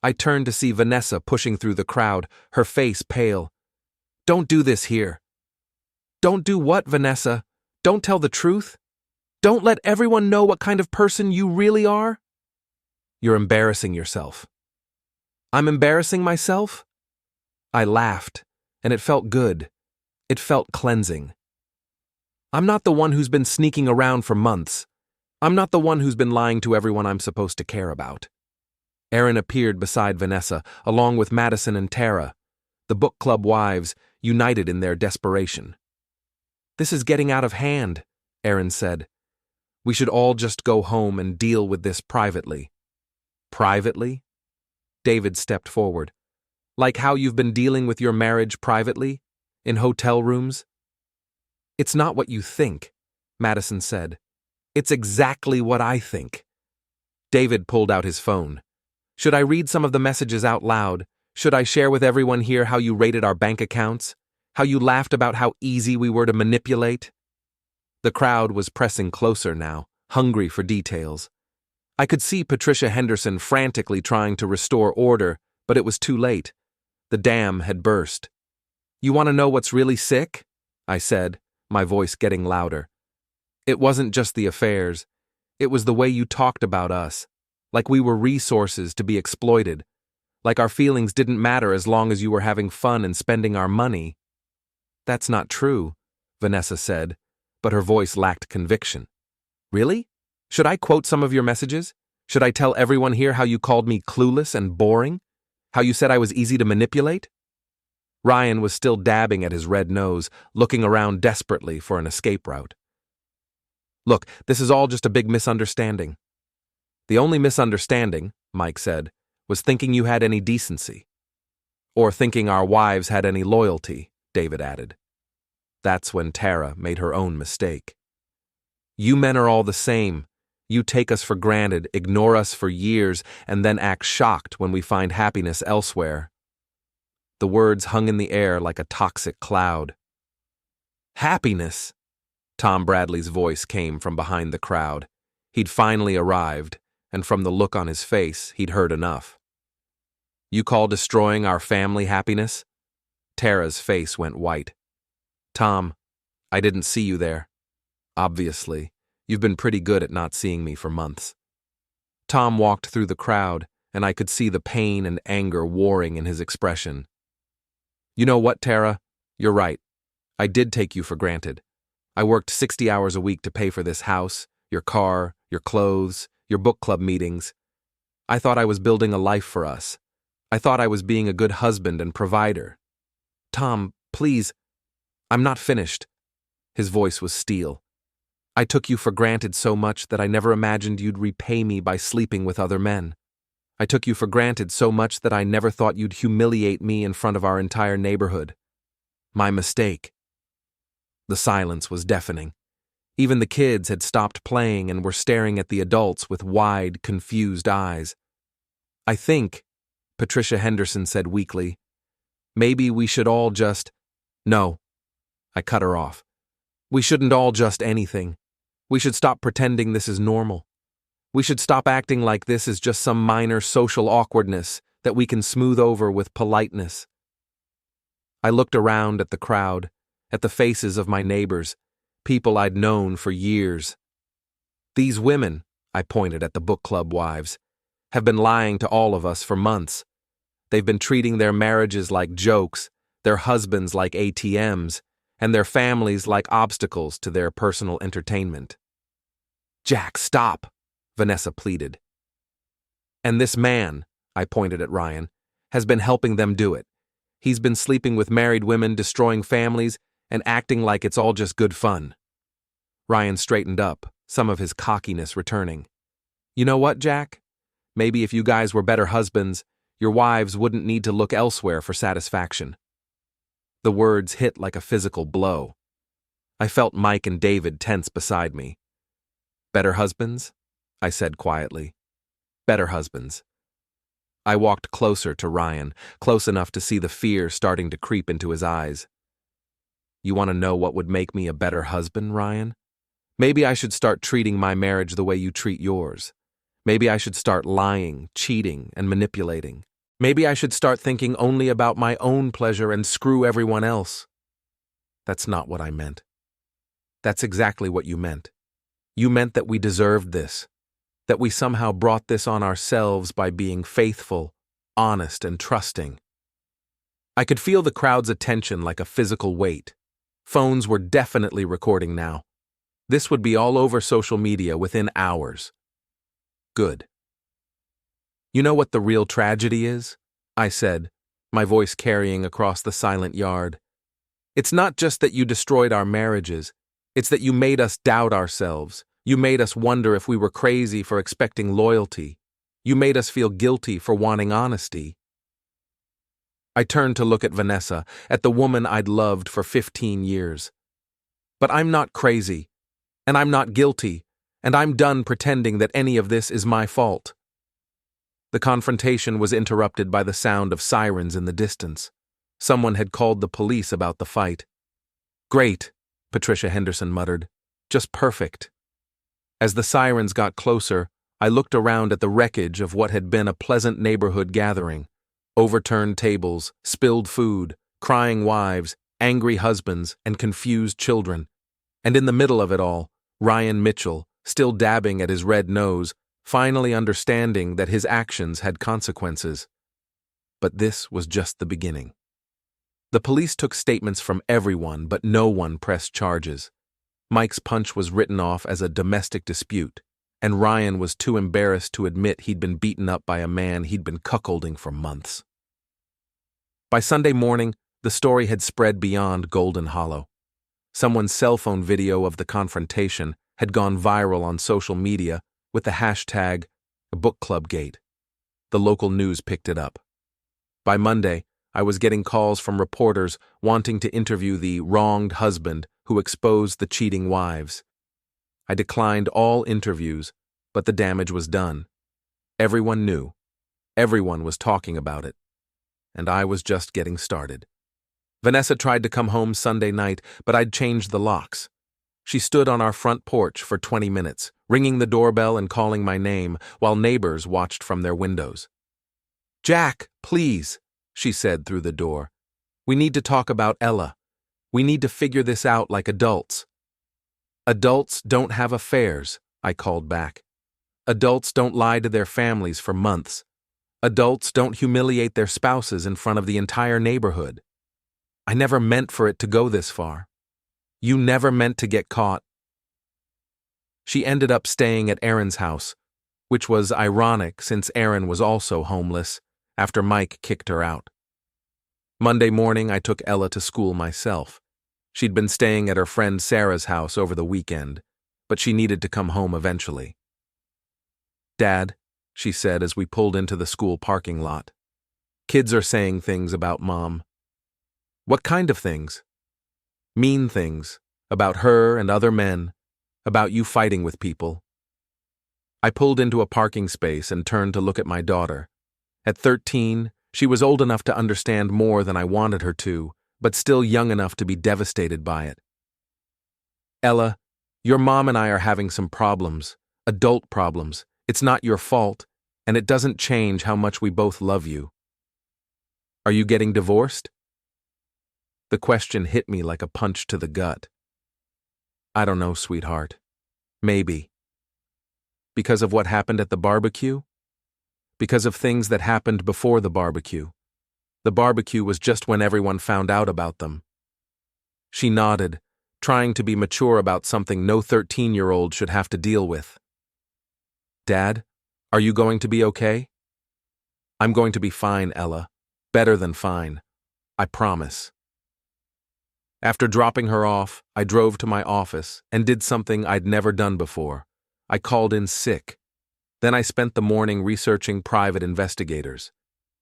A: I turned to see Vanessa pushing through the crowd, her face pale. "Don't do this here." "Don't do what, Vanessa? Don't tell the truth? Don't let everyone know what kind of person you really are?" "You're embarrassing yourself." "I'm embarrassing myself?" I laughed, and it felt good. It felt cleansing. "I'm not the one who's been sneaking around for months. I'm not the one who's been lying to everyone I'm supposed to care about." Erin appeared beside Vanessa, along with Madison and Tara, the book club wives, united in their desperation. "This is getting out of hand," Erin said. "We should all just go home and deal with this privately." "Privately?" David stepped forward. "Like how you've been dealing with your marriage privately? In hotel rooms?" "It's not what you think," Madison said. "It's exactly what I think." David pulled out his phone. "Should I read some of the messages out loud? Should I share with everyone here how you raided our bank accounts? How you laughed about how easy we were to manipulate?" The crowd was pressing closer now, hungry for details. I could see Patricia Henderson frantically trying to restore order, but it was too late. The dam had burst. "You want to know what's really sick?" I said, my voice getting louder. "It wasn't just the affairs. It was the way you talked about us, like we were resources to be exploited, like our feelings didn't matter as long as you were having fun and spending our money." "That's not true," Vanessa said, but her voice lacked conviction. "Really? Should I quote some of your messages? Should I tell everyone here how you called me clueless and boring? How you said I was easy to manipulate?" Ryan was still dabbing at his red nose, looking around desperately for an escape route. "Look, this is all just a big misunderstanding." "The only misunderstanding," Mike said, "was thinking you had any decency." "Or thinking our wives had any loyalty," David added. That's when Tara made her own mistake. "You men are all the same. You take us for granted, ignore us for years, and then act shocked when we find happiness elsewhere." The words hung in the air like a toxic cloud. "Happiness?" Tom Bradley's voice came from behind the crowd. He'd finally arrived, and from the look on his face, he'd heard enough. "You call destroying our family happiness?" Tara's face went white. "Tom, I didn't see you there. Obviously, you've been pretty good at not seeing me for months." Tom walked through the crowd, and I could see the pain and anger warring in his expression. "You know what, Tara? You're right. I did take you for granted. I worked 60 hours a week to pay for this house, your car, your clothes, your book club meetings. I thought I was building a life for us. I thought I was being a good husband and provider." "Tom, please." "I'm not finished." His voice was steel. "I took you for granted so much that I never imagined you'd repay me by sleeping with other men. I took you for granted so much that I never thought you'd humiliate me in front of our entire neighborhood. My mistake." The silence was deafening. Even the kids had stopped playing and were staring at the adults with wide, confused eyes. "I think," Patricia Henderson said weakly, "maybe we should all just—" "No." I cut her off. "We shouldn't all just anything. We should stop pretending this is normal. We should stop acting like this is just some minor social awkwardness that we can smooth over with politeness." I looked around at the crowd, at the faces of my neighbors, people I'd known for years. "These women," I pointed at the book club wives, "have been lying to all of us for months. They've been treating their marriages like jokes, their husbands like ATMs, and their families like obstacles to their personal entertainment." "Jack, stop," Vanessa pleaded. "And this man," I pointed at Ryan, "has been helping them do it. He's been sleeping with married women, destroying families, and acting like it's all just good fun." Ryan straightened up, some of his cockiness returning. "You know what, Jack? Maybe if you guys were better husbands, your wives wouldn't need to look elsewhere for satisfaction." The words hit like a physical blow. I felt Mike and David tense beside me. "Better husbands?" I said quietly. "Better husbands." I walked closer to Ryan, close enough to see the fear starting to creep into his eyes. "You want to know what would make me a better husband, Ryan? Maybe I should start treating my marriage the way you treat yours. Maybe I should start lying, cheating, and manipulating. Maybe I should start thinking only about my own pleasure and screw everyone else." "That's not what I meant." "That's exactly what you meant. You meant that we deserved this, that we somehow brought this on ourselves by being faithful, honest, and trusting." I could feel the crowd's attention like a physical weight. Phones were definitely recording now. This would be all over social media within hours. Good. "You know what the real tragedy is?" I said, my voice carrying across the silent yard. "It's not just that you destroyed our marriages. It's that you made us doubt ourselves. You made us wonder if we were crazy for expecting loyalty. You made us feel guilty for wanting honesty." I turned to look at Vanessa, at the woman I'd loved for 15 years. "But I'm not crazy, and I'm not guilty, and I'm done pretending that any of this is my fault." The confrontation was interrupted by the sound of sirens in the distance. Someone had called the police about the fight. "Great," Patricia Henderson muttered. "Just perfect." As the sirens got closer, I looked around at the wreckage of what had been a pleasant neighborhood gathering. Overturned tables, spilled food, crying wives, angry husbands, and confused children. And in the middle of it all, Ryan Mitchell, still dabbing at his red nose, finally understanding that his actions had consequences. But this was just the beginning. The police took statements from everyone, but no one pressed charges. Mike's punch was written off as a domestic dispute, and Ryan was too embarrassed to admit he'd been beaten up by a man he'd been cuckolding for months. By Sunday morning, the story had spread beyond Golden Hollow. Someone's cell phone video of the confrontation had gone viral on social media with the hashtag #BookClubGate. The local news picked it up. By Monday, I was getting calls from reporters wanting to interview the wronged husband who exposed the cheating wives. I declined all interviews, but the damage was done. Everyone knew. Everyone was talking about it. And I was just getting started. Vanessa tried to come home Sunday night, but I'd changed the locks. She stood on our front porch for 20 minutes, ringing the doorbell and calling my name, while neighbors watched from their windows. "Jack, please," she said through the door. "We need to talk about Ella. We need to figure this out like adults." "Adults don't have affairs," I called back. "Adults don't lie to their families for months. Adults don't humiliate their spouses in front of the entire neighborhood. I never meant for it to go this far. You never meant to get caught." She ended up staying at Aaron's house, which was ironic since Aaron was also homeless after Mike kicked her out. Monday morning, I took Ella to school myself. She'd been staying at her friend Sarah's house over the weekend, but she needed to come home eventually. "Dad," she said as we pulled into the school parking lot, "kids are saying things about Mom." "What kind of things?" "Mean things, about her and other men, about you fighting with people." I pulled into a parking space and turned to look at my daughter. At 13, she was old enough to understand more than I wanted her to, but still young enough to be devastated by it. "Ella, your mom and I are having some problems, adult problems. It's not your fault, and it doesn't change how much we both love you." "Are you getting divorced?" The question hit me like a punch to the gut. "I don't know, sweetheart. Maybe." Because of what happened at the barbecue? Because of things that happened before the barbecue. The barbecue was just when everyone found out about them. She nodded, trying to be mature about something no 13-year-old should have to deal with. "Dad, are you going to be okay?" "I'm going to be fine, Ella. Better than fine. I promise." After dropping her off, I drove to my office and did something I'd never done before. I called in sick. Then I spent the morning researching private investigators.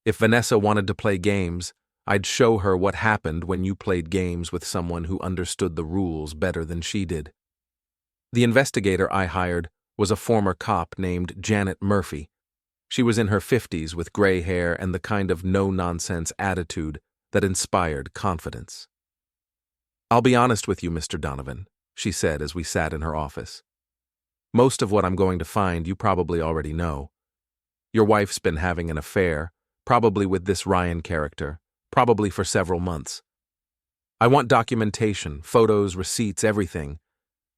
A: If Vanessa wanted to play games, I'd show her what happened when you played games with someone who understood the rules better than she did. The investigator I hired was a former cop named Janet Murphy. She was in her 50s with gray hair and the kind of no-nonsense attitude that inspired confidence. "I'll be honest with you, Mr. Donovan," she said as we sat in her office. "Most of what I'm going to find you probably already know. Your wife's been having an affair, probably with this Ryan character, probably for several months. I want documentation, photos, receipts, everything.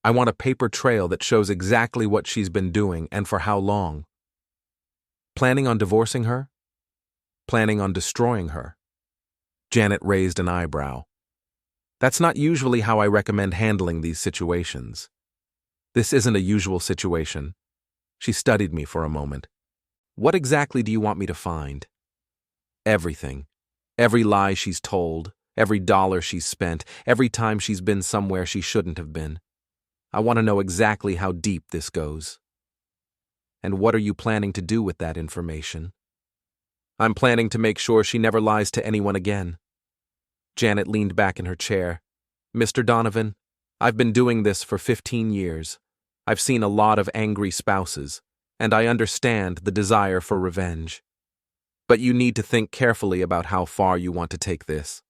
A: I want a paper trail that shows exactly what she's been doing and for how long." "Planning on divorcing her?" "Planning on destroying her." Janet raised an eyebrow. "That's not usually how I recommend handling these situations." "This isn't a usual situation." She studied me for a moment. "What exactly do you want me to find?" "Everything. Every lie she's told, every dollar she's spent, every time she's been somewhere she shouldn't have been. I want to know exactly how deep this goes." "And what are you planning to do with that information?" "I'm planning to make sure she never lies to anyone again." Janet leaned back in her chair. "Mr. Donovan, I've been doing this for 15 years. I've seen a lot of angry spouses, and I understand the desire for revenge. But you need to think carefully about how far you want to take this.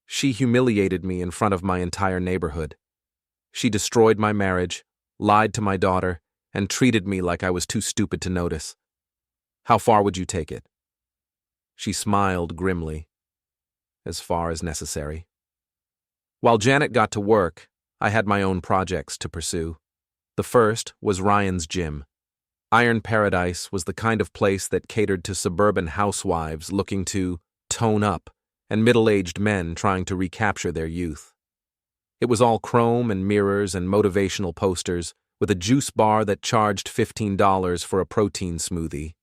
A: She humiliated me in front of my entire neighborhood. She destroyed my marriage, lied to my daughter, and treated me like I was too stupid to notice. How far would you take it?" She smiled grimly. As far as necessary. While Janet got to work, I had my own projects to pursue. The first was Ryan's gym. Iron Paradise was the kind of place that catered to suburban housewives looking to tone up and middle-aged men trying to recapture their youth. It was all chrome and mirrors and motivational posters, with a juice bar that charged $15 for a protein smoothie.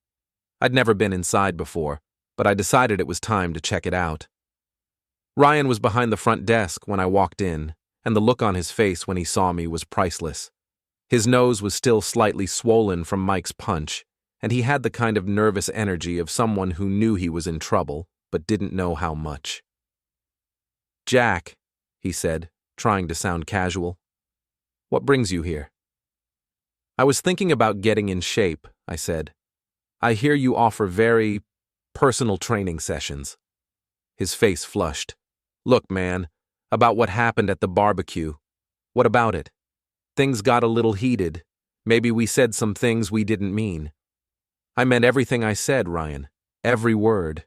A: I'd never been inside before, but I decided it was time to check it out. Ryan was behind the front desk when I walked in, and the look on his face when he saw me was priceless. His nose was still slightly swollen from Mike's punch, and he had the kind of nervous energy of someone who knew he was in trouble, but didn't know how much. "Jack," he said, trying to sound casual, "what brings you here?" "I was thinking about getting in shape," I said. "I hear you offer very personal training sessions." His face flushed. "Look, man, about what happened at the barbecue. What about it? Things got a little heated. Maybe we said some things we didn't mean." "I meant everything I said, Ryan. Every word."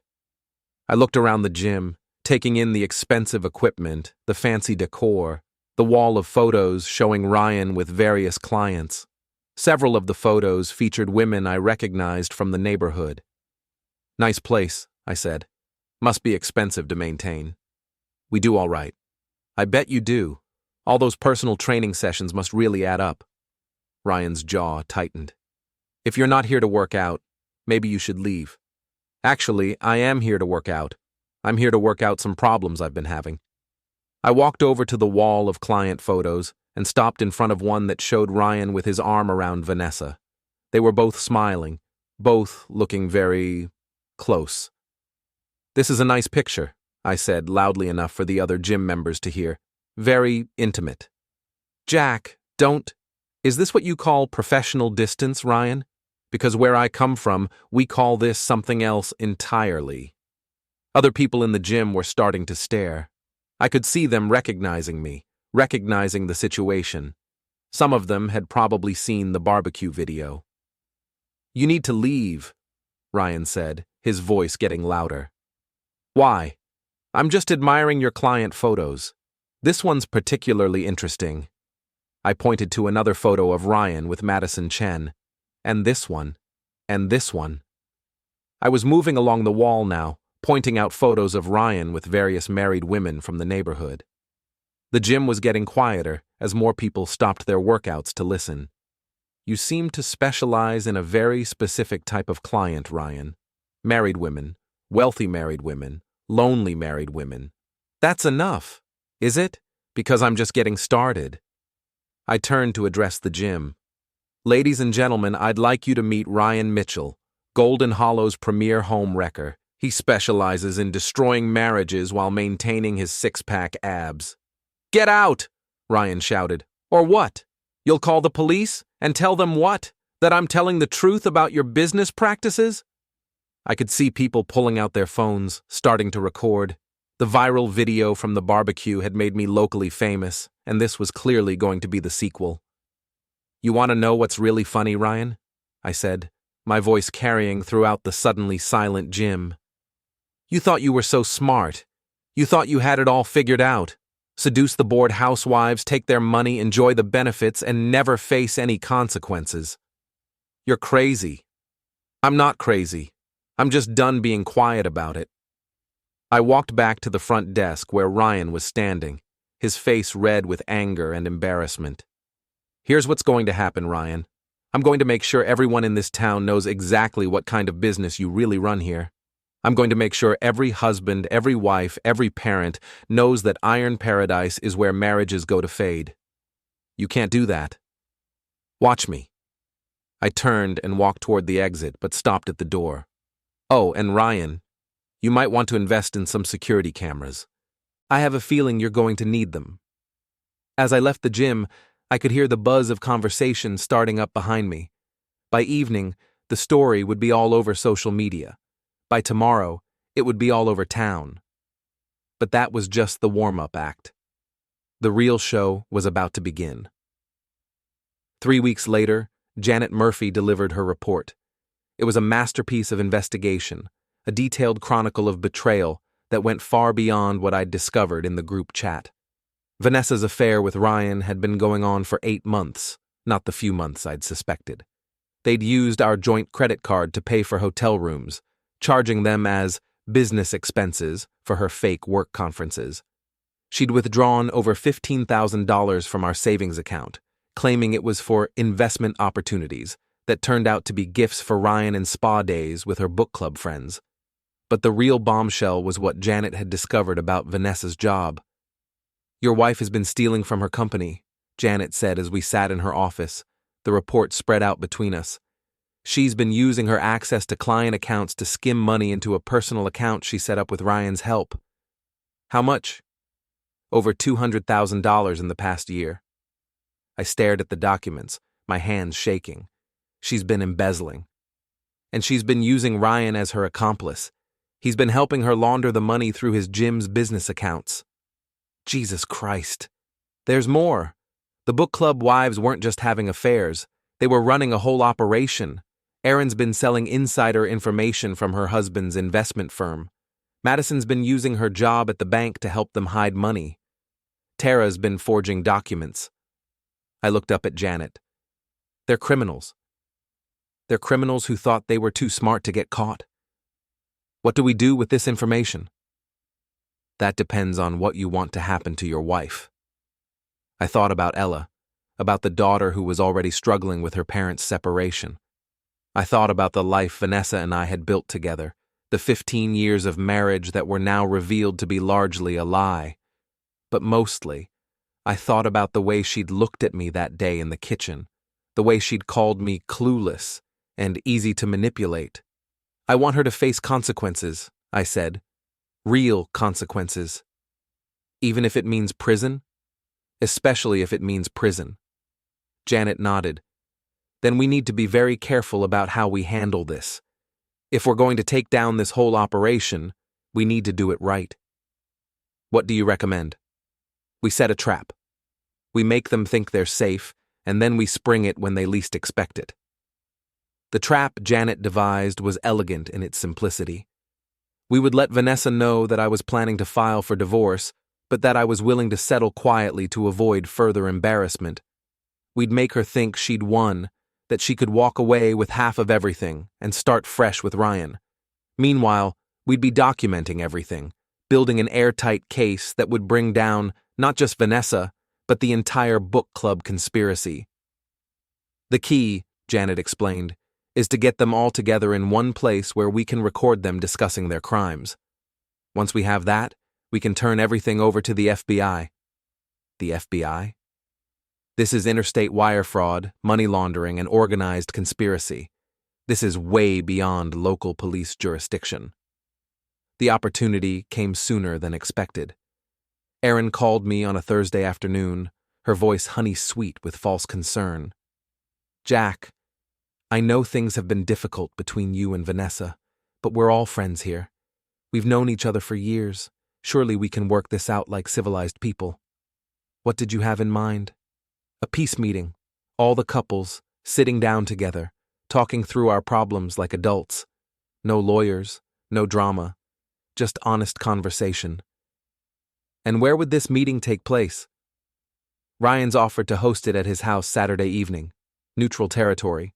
A: I looked around the gym, taking in the expensive equipment, the fancy decor, the wall of photos showing Ryan with various clients. Several of the photos featured women I recognized from the neighborhood. "Nice place," I said. "Must be expensive to maintain." "We do all right." "I bet you do. All those personal training sessions must really add up." Ryan's jaw tightened. "If you're not here to work out, maybe you should leave." "Actually, I am here to work out. I'm here to work out some problems I've been having." I walked over to the wall of client photos and stopped in front of one that showed Ryan with his arm around Vanessa. They were both smiling, both looking very close. "This is a nice picture," I said loudly enough for the other gym members to hear. "Very intimate." "Jack, don't. Is this what you call professional distance, Ryan? Because where I come from, we call this something else entirely." Other people in the gym were starting to stare. I could see them recognizing me, recognizing the situation. Some of them had probably seen the barbecue video. "You need to leave," Ryan said, his voice getting louder. "Why? I'm just admiring your client photos. This one's particularly interesting." I pointed to another photo of Ryan with Madison Chen. "And this one. And this one." I was moving along the wall now, pointing out photos of Ryan with various married women from the neighborhood. The gym was getting quieter as more people stopped their workouts to listen. "You seem to specialize in a very specific type of client, Ryan. Married women, wealthy married women, lonely married women. That's enough. Is it? Because I'm just getting started." I turned to address the gym. "Ladies and gentlemen, I'd like you to meet Ryan Mitchell, Golden Hollow's premier home wrecker. He specializes in destroying marriages while maintaining his six-pack abs." "Get out!" Ryan shouted. "Or what? You'll call the police and tell them what? That I'm telling the truth about your business practices?" I could see people pulling out their phones, starting to record. The viral video from the barbecue had made me locally famous, and this was clearly going to be the sequel. "You want to know what's really funny, Ryan?" I said, my voice carrying throughout the suddenly silent gym. "You thought you were so smart. You thought you had it all figured out. Seduce the bored housewives, take their money, enjoy the benefits, and never face any consequences. You're crazy." "I'm not crazy. I'm just done being quiet about it." I walked back to the front desk where Ryan was standing, his face red with anger and embarrassment. "Here's what's going to happen, Ryan. I'm going to make sure everyone in this town knows exactly what kind of business you really run here. I'm going to make sure every husband, every wife, every parent knows that Iron Paradise is where marriages go to fade. You can't do that. Watch me." I turned and walked toward the exit, but stopped at the door. "Oh, and Ryan, you might want to invest in some security cameras. I have a feeling you're going to need them." As I left the gym, I could hear the buzz of conversation starting up behind me. By evening, the story would be all over social media. By tomorrow, it would be all over town. But that was just the warm-up act. The real show was about to begin. 3 weeks later, Janet Murphy delivered her report. It was a masterpiece of investigation, a detailed chronicle of betrayal that went far beyond what I'd discovered in the group chat. Vanessa's affair with Ryan had been going on for 8 months, not the few months I'd suspected. They'd used our joint credit card to pay for hotel rooms, charging them as business expenses for her fake work conferences. She'd withdrawn over $15,000 from our savings account, claiming it was for investment opportunities that turned out to be gifts for Ryan and spa days with her book club friends. But the real bombshell was what Janet had discovered about Vanessa's job. "Your wife has been stealing from her company," Janet said as we sat in her office, the report spread out between us. "She's been using her access to client accounts to skim money into a personal account she set up with Ryan's help." "How much?" "Over $200,000 in the past year." I stared at the documents, my hands shaking. She's been embezzling. And she's been using Ryan as her accomplice. He's been helping her launder the money through his gym's business accounts. Jesus Christ. There's more. The book club wives weren't just having affairs. They were running a whole operation. Erin's been selling insider information from her husband's investment firm. Madison's been using her job at the bank to help them hide money. Tara's been forging documents. I looked up at Janet. They're criminals. They're criminals who thought they were too smart to get caught. What do we do with this information? That depends on what you want to happen to your wife. I thought about Ella, about the daughter who was already struggling with her parents' separation. I thought about the life Vanessa and I had built together, the 15 years of marriage that were now revealed to be largely a lie. But mostly, I thought about the way she'd looked at me that day in the kitchen, the way she'd called me clueless and easy to manipulate. "I want her to face consequences," I said. "Real consequences. Even if it means prison? Especially if it means prison." Janet nodded. "Then we need to be very careful about how we handle this. If we're going to take down this whole operation, we need to do it right." "What do you recommend?" "We set a trap. We make them think they're safe, and then we spring it when they least expect it." The trap Janet devised was elegant in its simplicity. We would let Vanessa know that I was planning to file for divorce, but that I was willing to settle quietly to avoid further embarrassment. We'd make her think she'd won, that she could walk away with half of everything and start fresh with Ryan. Meanwhile, we'd be documenting everything, building an airtight case that would bring down not just Vanessa, but the entire book club conspiracy. "The key," Janet explained, "is to get them all together in one place where we can record them discussing their crimes. Once we have that, we can turn everything over to the FBI." "The FBI?" "This is interstate wire fraud, money laundering, and organized conspiracy. This is way beyond local police jurisdiction." The opportunity came sooner than expected. Erin called me on a Thursday afternoon, her voice honey-sweet with false concern. "Jack, I know things have been difficult between you and Vanessa, but we're all friends here. We've known each other for years. Surely we can work this out like civilized people." "What did you have in mind?" "A peace meeting, all the couples, sitting down together, talking through our problems like adults. No lawyers, no drama, just honest conversation." "And where would this meeting take place?" "Ryan's offered to host it at his house Saturday evening. Neutral territory."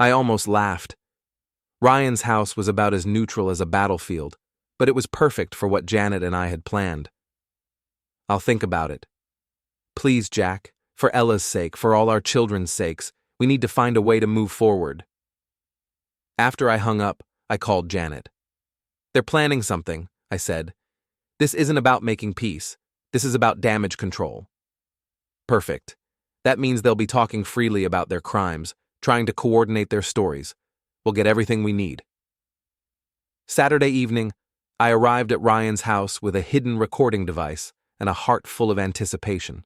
A: I almost laughed. Ryan's house was about as neutral as a battlefield, but it was perfect for what Janet and I had planned. "I'll think about it." "Please, Jack, for Ella's sake, for all our children's sakes, we need to find a way to move forward." After I hung up, I called Janet. "They're planning something," I said. "This isn't about making peace. This is about damage control." "Perfect. That means they'll be talking freely about their crimes, trying to coordinate their stories. We'll get everything we need." Saturday evening, I arrived at Ryan's house with a hidden recording device and a heart full of anticipation.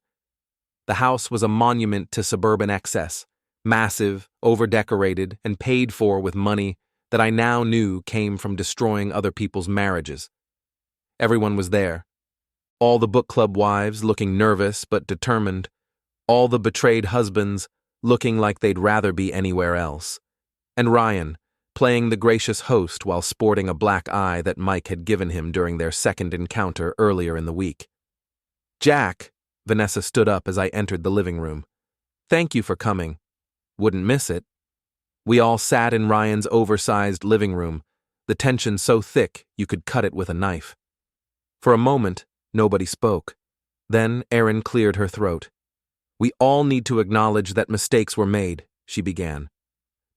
A: The house was a monument to suburban excess, massive, over-decorated, and paid for with money that I now knew came from destroying other people's marriages. Everyone was there. All the book club wives looking nervous but determined. All the betrayed husbands looking like they'd rather be anywhere else. And Ryan, playing the gracious host while sporting a black eye that Mike had given him during their second encounter earlier in the week. "Jack," Vanessa stood up as I entered the living room. "Thank you for coming. Wouldn't miss it." We all sat in Ryan's oversized living room, the tension so thick you could cut it with a knife. For a moment, nobody spoke. Then Erin cleared her throat. "We all need to acknowledge that mistakes were made," she began.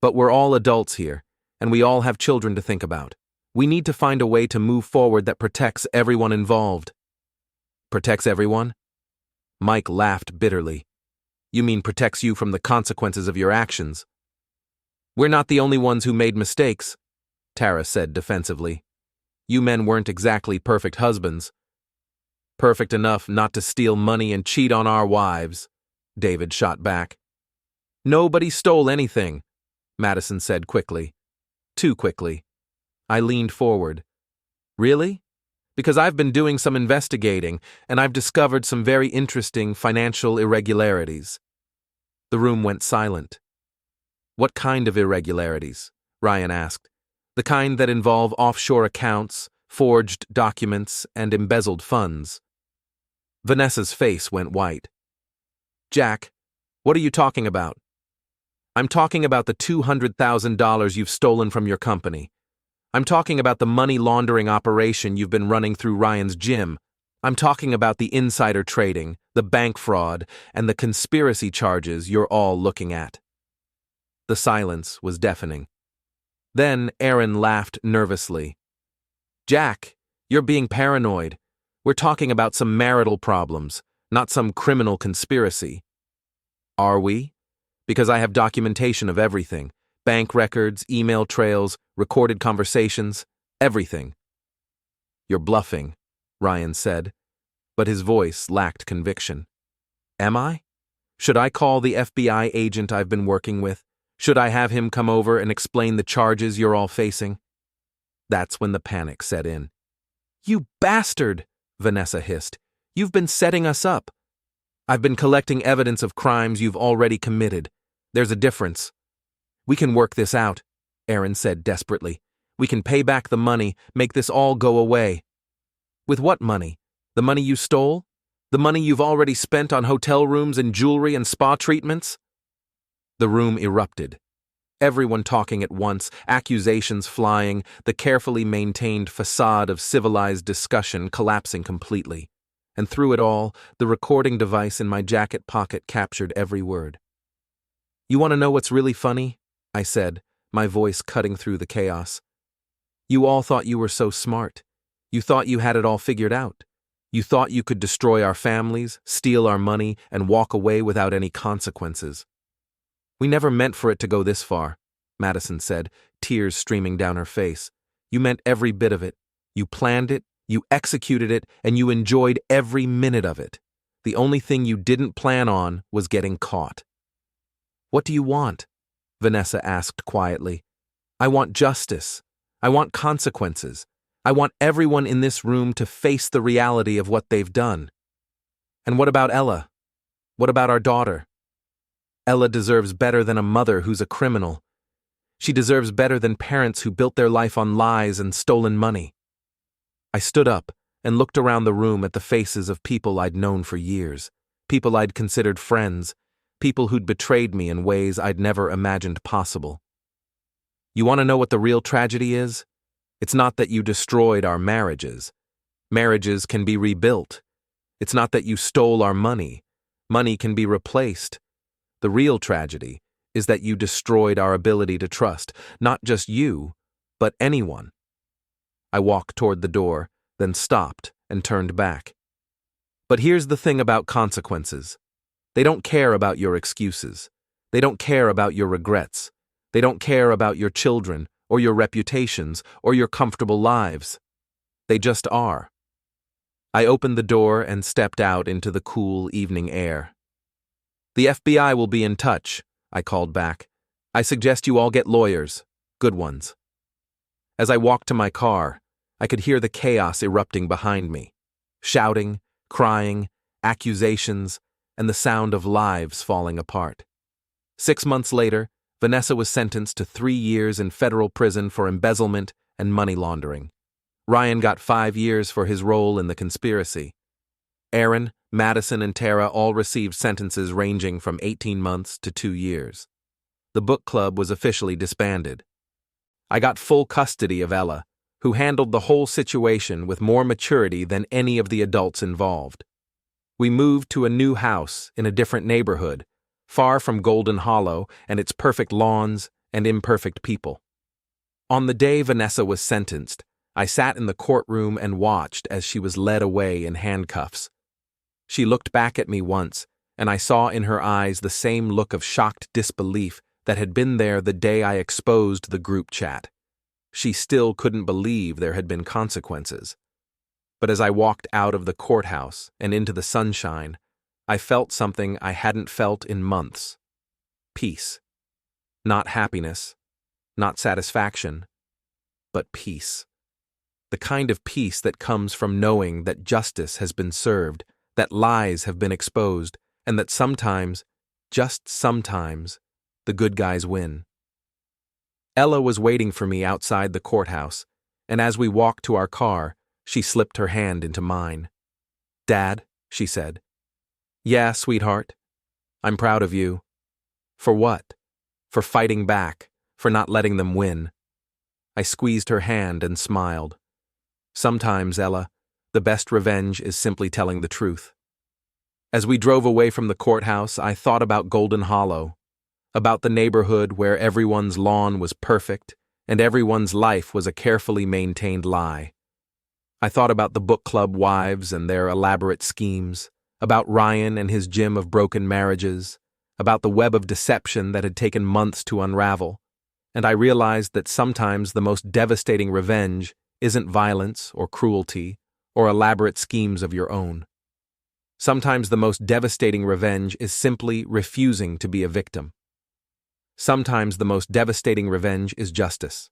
A: "But we're all adults here, and we all have children to think about. We need to find a way to move forward that protects everyone involved." "Protects everyone?" Mike laughed bitterly. "You mean protects you from the consequences of your actions?" "We're not the only ones who made mistakes," Tara said defensively. "You men weren't exactly perfect husbands." "Perfect enough not to steal money and cheat on our wives," David shot back. "Nobody stole anything," Madison said quickly. Too quickly. I leaned forward. "Really? Because I've been doing some investigating, and I've discovered some very interesting financial irregularities." The room went silent. "What kind of irregularities?" Ryan asked. "The kind that involve offshore accounts, forged documents, and embezzled funds." Vanessa's face went white. "Jack, what are you talking about?" "I'm talking about the $200,000 you've stolen from your company. I'm talking about the money laundering operation you've been running through Ryan's gym. I'm talking about the insider trading, the bank fraud, and the conspiracy charges you're all looking at." The silence was deafening. Then Erin laughed nervously. "Jack, you're being paranoid. We're talking about some marital problems, not some criminal conspiracy." "Are we?" "Because I have documentation of everything. Bank records, email trails, recorded conversations, everything." "You're bluffing," Ryan said, but his voice lacked conviction. "Am I? Should I call the FBI agent I've been working with? Should I have him come over and explain the charges you're all facing?" That's when the panic set in. "You bastard!" Vanessa hissed. "You've been setting us up." "I've been collecting evidence of crimes you've already committed. There's a difference." "We can work this out," Erin said desperately. "We can pay back the money, make this all go away." "With what money? The money you stole? The money you've already spent on hotel rooms and jewelry and spa treatments?" The room erupted. Everyone talking at once, accusations flying, the carefully maintained facade of civilized discussion collapsing completely. And through it all, the recording device in my jacket pocket captured every word. "You want to know what's really funny?" I said, my voice cutting through the chaos. "You all thought you were so smart. You thought you had it all figured out. You thought you could destroy our families, steal our money, and walk away without any consequences." "We never meant for it to go this far," Madison said, tears streaming down her face. "You meant every bit of it. You planned it, you executed it, and you enjoyed every minute of it. The only thing you didn't plan on was getting caught." "What do you want?" Vanessa asked quietly. "I want justice. I want consequences. I want everyone in this room to face the reality of what they've done." "And what about Ella? What about our daughter?" "Ella deserves better than a mother who's a criminal. She deserves better than parents who built their life on lies and stolen money." I stood up and looked around the room at the faces of people I'd known for years, people I'd considered friends, people who'd betrayed me in ways I'd never imagined possible. "You want to know what the real tragedy is? It's not that you destroyed our marriages. Marriages can be rebuilt. It's not that you stole our money. Money can be replaced. The real tragedy is that you destroyed our ability to trust, not just you, but anyone." I walked toward the door, then stopped and turned back. "But here's the thing about consequences. They don't care about your excuses. They don't care about your regrets. They don't care about your children, or your reputations, or your comfortable lives. They just are." I opened the door and stepped out into the cool evening air. "The FBI will be in touch," I called back. "I suggest you all get lawyers, good ones." As I walked to my car, I could hear the chaos erupting behind me. Shouting, crying, accusations, and the sound of lives falling apart. 6 months later, Vanessa was sentenced to 3 years in federal prison for embezzlement and money laundering. Ryan got 5 years for his role in the conspiracy. Aaron, Madison, and Tara all received sentences ranging from 18 months to 2 years. The book club was officially disbanded. I got full custody of Ella, who handled the whole situation with more maturity than any of the adults involved. We moved to a new house in a different neighborhood, far from Golden Hollow and its perfect lawns and imperfect people. On the day Vanessa was sentenced, I sat in the courtroom and watched as she was led away in handcuffs. She looked back at me once, and I saw in her eyes the same look of shocked disbelief that had been there the day I exposed the group chat. She still couldn't believe there had been consequences. But as I walked out of the courthouse and into the sunshine, I felt something I hadn't felt in months. Peace. Not happiness, not satisfaction, but peace. The kind of peace that comes from knowing that justice has been served, that lies have been exposed, and that sometimes, just sometimes, the good guys win. Ella was waiting for me outside the courthouse, and as we walked to our car, she slipped her hand into mine. "Dad," she said. "Yeah, sweetheart. I'm proud of you." "For what?" "For fighting back, for not letting them win." I squeezed her hand and smiled. Sometimes, Ella, the best revenge is simply telling the truth. As we drove away from the courthouse, I thought about Golden Hollow, about the neighborhood where everyone's lawn was perfect and everyone's life was a carefully maintained lie. I thought about the book club wives and their elaborate schemes, about Ryan and his gym of broken marriages, about the web of deception that had taken months to unravel, and I realized that sometimes the most devastating revenge isn't violence or cruelty or elaborate schemes of your own. Sometimes the most devastating revenge is simply refusing to be a victim. Sometimes the most devastating revenge is justice.